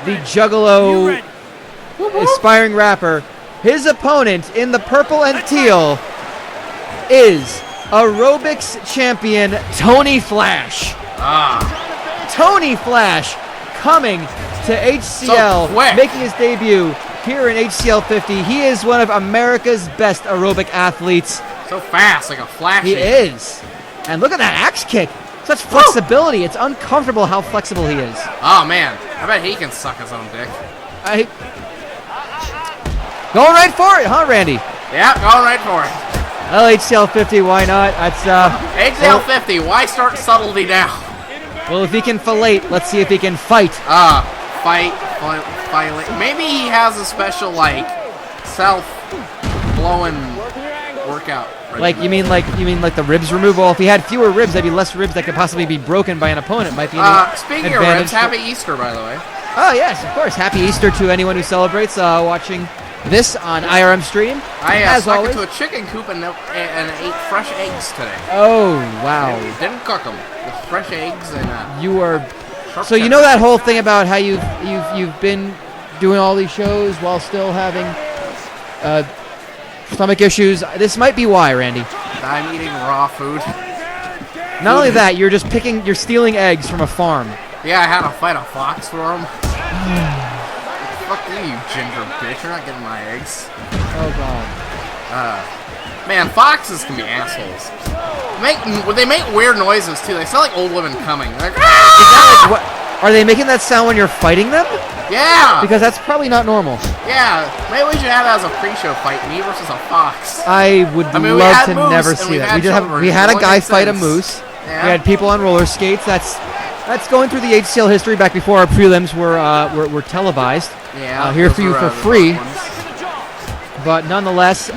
the Juggalo aspiring rapper. His opponent in the purple and teal is aerobics champion Tony Flash. Tony Flash coming to HCL, making his debut here in HCL 50. He is one of America's best aerobic athletes. So fast, like a flash. He is. And look at that axe kick. Such flexibility. It's uncomfortable how flexible he is. Oh, man. I bet he can suck his own dick. Going right for it, huh, Randy? Yeah, going right for it. Well, HCL 50, why not? That's HCL 50, why start subtlety now? Well, if he can fillet, let's see if he can fight. Fight. Maybe he has a special, like, self-blowing workout. Like you mean like the ribs removal? If he had fewer ribs, there'd be less ribs that could possibly be broken by an opponent. Might be speaking of ribs, happy Easter, by the way. Oh yes, of course. Happy Easter to anyone who celebrates watching this on IRM stream. I snuck into a chicken coop and ate fresh eggs today. Oh wow! Didn't cook them. With fresh eggs and you are. So you know that whole thing about how you've been doing all these shows while still having stomach issues. This might be why, Randy. I'm eating raw food. Not only that, you're stealing eggs from a farm. Yeah, I had to fight a fox for them. Fuck you ginger bitch. You're not getting my eggs. Oh, God. Man, foxes can be assholes. They make weird noises, too. They sound like old women coming. They're like, ah! Are they making that sound when you're fighting them? Yeah! Because that's probably not normal. Yeah, maybe we should have that as a pre-show fight, me versus a fox. I would love to never see that. We had a guy fight a moose. Yeah. We had people on roller skates. That's going through the HCL history back before our prelims were televised. Yeah, here for you for free. But nonetheless,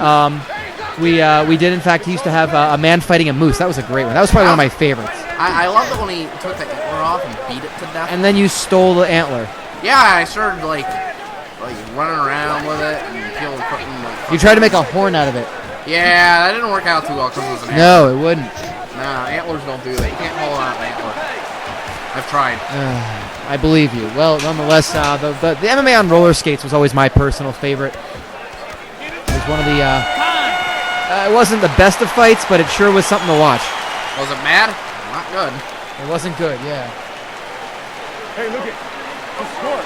we did in fact used to have a man fighting a moose. That was a great one. That was probably one of my favorites. I love it when he took the antler off and beat it to death. And then you stole the antler. Yeah, I started like running around with it and feeling fucking. You tried to make a horn out of it. Yeah, that didn't work out too well because it was an antler. No, it wouldn't. Nah, antlers don't do that. You can't hold out an antler. I've tried. I believe you. Well, nonetheless, the MMA on roller skates was always my personal favorite. It was one of the. It wasn't the best of fights, but it sure was something to watch. Was it mad? Not good. It wasn't good, yeah. Hey, look at the score.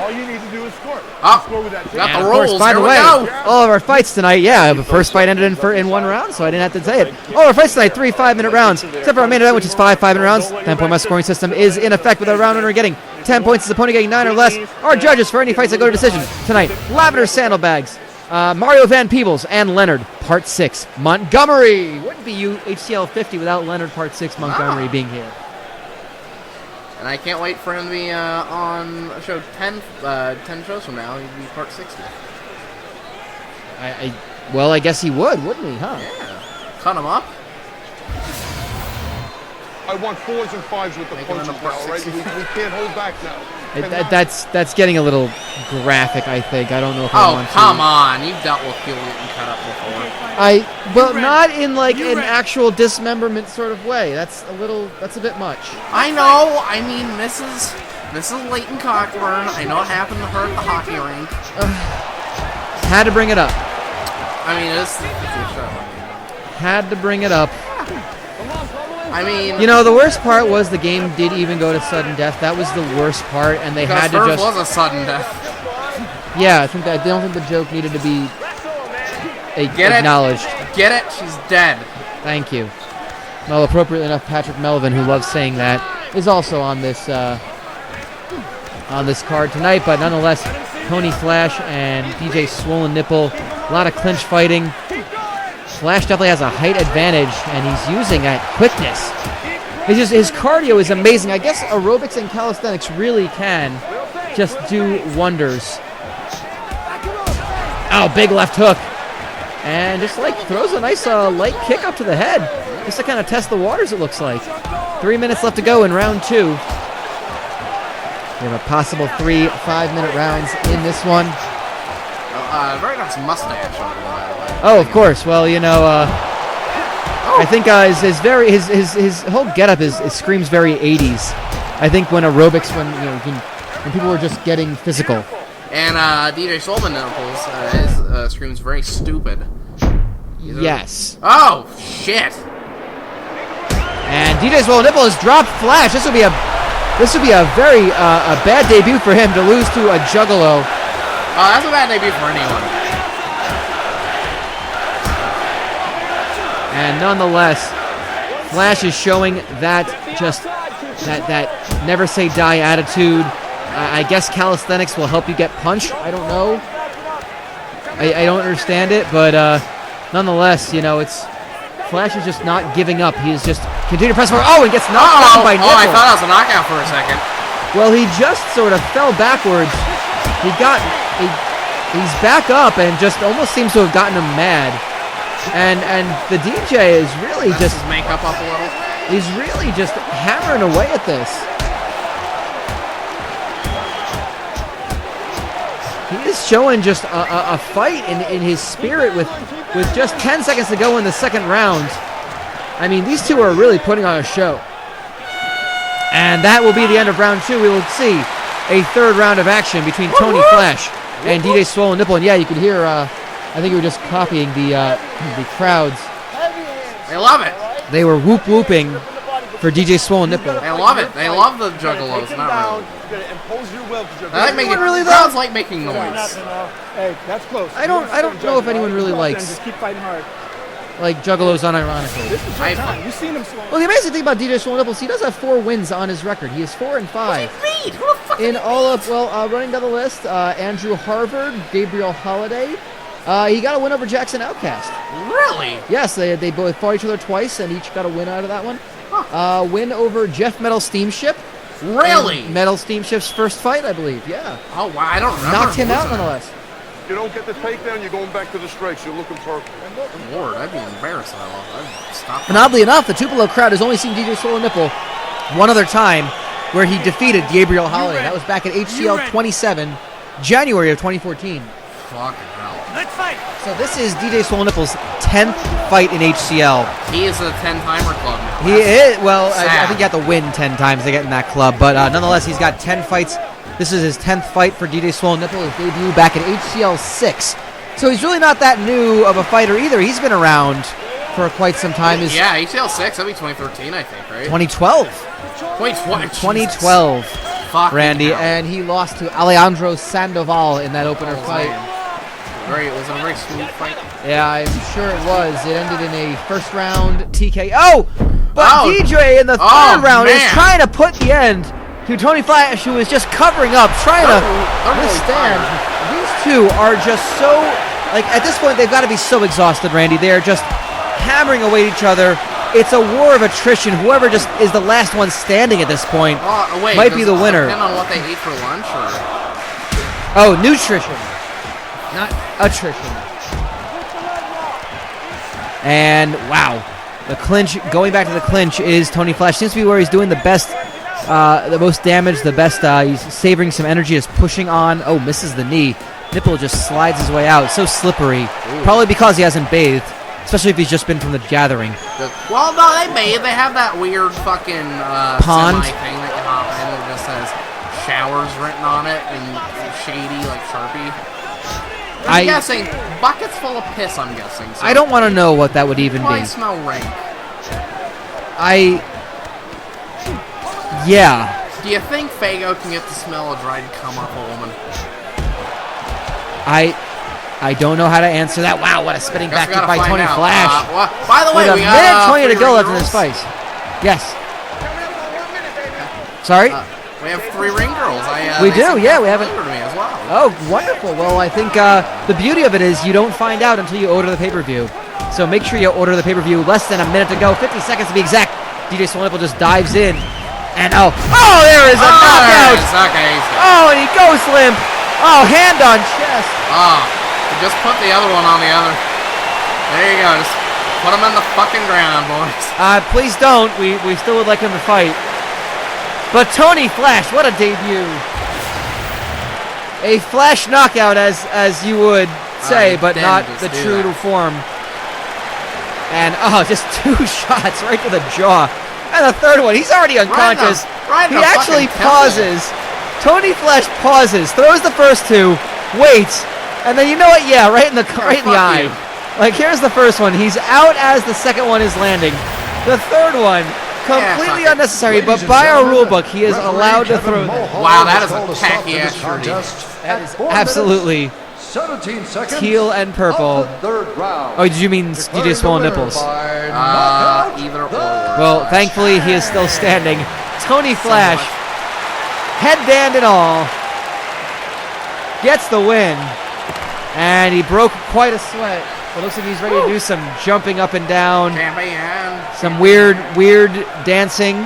All you need to do is score. Score with that. Got the rolls. By the way, all of our fights tonight, the first fight ended in one round, so I didn't have to say it. All our fights tonight, 3 5-minute rounds, except for our main event, which is 5 5-minute rounds. 10-point my scoring system is in effect, with a round winner getting 10 points, his opponent getting 9 or less. Our judges for any fights that go to decision tonight: Lavender Sandalbags, Mario Van Peebles, and Leonard Part 6 Montgomery. Wouldn't be HCL 50 without Leonard Part 6 Montgomery being here. And I can't wait for him to be on a show 10 shows from now. He'd be Part 60. Well, I guess he would, wouldn't he, huh? Yeah. Cut him up. I want 4s and 5s with the punches now, right? We can't hold back now. That's getting a little graphic, I think. I don't know if I want to. Oh, come on. You've dealt with people getting cut up before. Well, not in like an actual dismemberment sort of way. That's a bit much. I know. I mean, Mrs. Leighton Cockburn. I know it happened to her at the hockey rink. Had to bring it up. I mean, it's a show. Had to bring it up. I mean, the worst part was the game did even go to sudden death. That was the worst part, and they had to just. Was a sudden death. Yeah, I don't think the joke needed to be acknowledged. Get it? She's dead. Thank you. Well, appropriately enough, Patrick Melvin, who loves saying that, is also on this card tonight. But nonetheless, Tony Flash and DJ Swollen Nipple, a lot of clinch fighting. Flash definitely has a height advantage, and he's using that quickness. His cardio is amazing. I guess aerobics and calisthenics really can just do wonders. Oh, big left hook. And just throws a nice light kick up to the head. Just to kind of test the waters, it looks like. 3 minutes left to go in round 2. We have a possible 3 5-minute rounds in this one. Very nice mustache on it, by the way. Oh, of course. Well, I think his whole getup screams very 80s. I think when aerobics, you can when people were just getting physical. And DJ Solomon Nipples screams very stupid. Yes. Oh, shit. And DJ Swollen Nipple has dropped Flash. This would be a very a bad debut for him to lose to a Juggalo. Oh, that's a bad debut for anyone. And nonetheless, Flash is showing that never say die attitude. I guess calisthenics will help you get punched. I don't know. I don't understand it, but nonetheless, you know, it's Flash is just not giving up. He is just continuing to press forward. Oh, and gets knocked down by Nipple. Oh, I thought that was a knockout for a second. Well, he just sort of fell backwards. He's back up and just almost seems to have gotten him mad. And the DJ is really just his makeup up a little. He's really just hammering away at this. He is showing just a fight in his spirit with just 10 seconds to go in the second round. I mean, these two are really putting on a show. And that will be the end of round 2. We will see a third round of action between Tony Flash and DJ Swollen Nipple. And yeah, you could hear, I think you were just copying the crowds. They love it. They were whooping for DJ Swollen Nipple. They love it. They love the Juggalos. Not really. Really though? Crowds like making noise. Hey, that's close. I don't know if anyone really likes Just keep fighting hard. like Juggalos unironically. This is your time. You've seen him slow. Well, the amazing thing about DJ Swollen Nipple is he does have 4 wins on his record. He is 4-5. Reed, who the fuck In all of, running down the list, Andrew Harvard, Gabriel Holiday. He got a win over Jackson Outcast. Really? Yes, they both fought each other twice and each got a win out of that one. Win over Jeff Metal Steamship. Really? Metal Steamship's first fight, I believe. Yeah. Oh, wow. I don't remember. Knocked him out nonetheless. You don't get the takedown, you're going back to the strikes. You're looking for... Lord, I'd be embarrassed. I'd stop. And oddly enough, the Tupelo crowd has only seen DJ Swollen Nipple one other time where he defeated Gabriel Holiday. That was back at HCL 27, January of 2014. Fucking hell. Let's fight. So this is DJ Swollen Nipple's 10th fight in HCL. He is a 10-timer club now. He is, well, I sad. think you have to win 10 times to get in that club, but nonetheless, he's got 10 fights. This is his 10th fight for DJ Swollen Nipple, his debut back at HCL 6. So he's really not that new of a fighter either. He's been around for quite some time. Yeah, HCL 6, that'd be 2013, I think, right? 2012. 2012. Fuck Randy, hell. and he lost to Alejandro Sandoval in that opener fight. Was it a very smooth fight? Yeah, I'm sure it was. It ended in a first round TKO. But DJ in the third round is trying to put the end to Tony Flash, who is just covering up, trying to withstand. These two are just so, like, at this point, they've got to be so exhausted, Randy. They're just hammering away at each other. It's a war of attrition. Whoever just is the last one standing at this point might be the winner. Depend on what they ate for lunch, or? Oh, nutrition, not attrition. And wow, the clinch, going back to the clinch, is Tony Flash. Seems to be where he's doing the best, the most damage, the best. He's savoring some energy, is pushing on. Oh, misses the knee. Nipple just slides his way out. So slippery. Ooh. Probably because he hasn't bathed, especially if he's just been from the gathering. Well, no, they bathe. They have that weird fucking pond thing that you hop in that just says showers written on it and shady like Sharpie. I'm guessing buckets full of piss. I'm guessing. So I don't want to know what that would even be. Smell rank. Yeah. Do you think Fago can get the smell of dried cum off a woman? I don't know how to answer that. Wow, what a spinning back kick by Tony Flash. By the way, with a minute 20 to go left in this fight. Yes. Sorry? We have 3 ring girls. We do, yeah. We haven't. Me as well. Oh, wonderful. Well, I think the beauty of it is you don't find out until you order the pay-per-view. So make sure you order the pay-per-view. Less than a minute to go. 50 seconds to be exact. DJ Swollen Nipple just dives in. And oh, there is a knockout. Okay. Oh, and he goes limp. Oh, hand on chest. Just put the other one on the other. There you go. Just put him in the fucking ground, boys. Please don't. We still would like him to fight. But Tony Flash, what a debut. A Flash knockout, as you would say, but not the true to form. And, just 2 shots right to the jaw. And the third one, he's already unconscious. He actually pauses. Tony Flash pauses, throws the first two, waits, and then you know what? Yeah, right in the eye. Like, here's the first one. He's out as the second one is landing. The third one, completely unnecessary, but by our rule book, he is allowed to throw that. Wow, that is a tacky ass shorty. That is absolutely 17 seconds teal and purple. Third round. Oh, did you mean DJ Swollen Nipples? Either or. Well, thankfully, he is still standing. Tony Flash, headband and all, gets the win. And he broke quite a sweat. It looks like he's ready to do some jumping up and down. Some weird dancing.